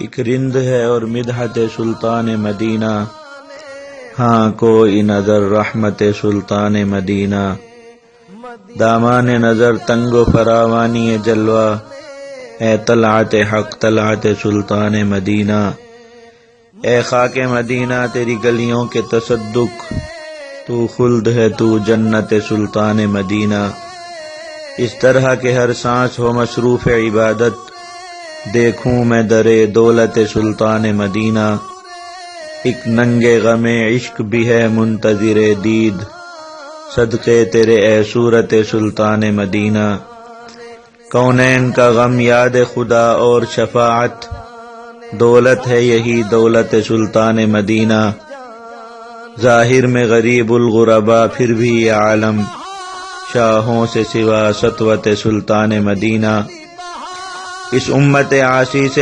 ایک رند ہے اور مدحت سلطان مدینہ، ہاں کوئی نظر رحمت سلطان مدینہ۔ دامان نظر تنگ و فراوانی جلوہ، اے طلعت حق طلعت سلطان مدینہ۔ اے خاک مدینہ تیری گلیوں کے تصدق، تو خلد ہے تو جنت سلطان مدینہ۔ اس طرح کہ ہر سانس ہو مصروف عبادت، دیکھوں میں درے دولت سلطان مدینہ۔ ایک ننگے غم عشق بھی ہے منتظر دید، صدقے تیرے اے صورت سلطان مدینہ۔ کونین کا غم یاد خدا اور شفاعت، دولت ہے یہی دولت سلطان مدینہ۔ ظاہر میں غریب الغربا پھر بھی یہ عالم، شاہوں سے سوا سطوت سلطان مدینہ۔ اس امت عاصی سے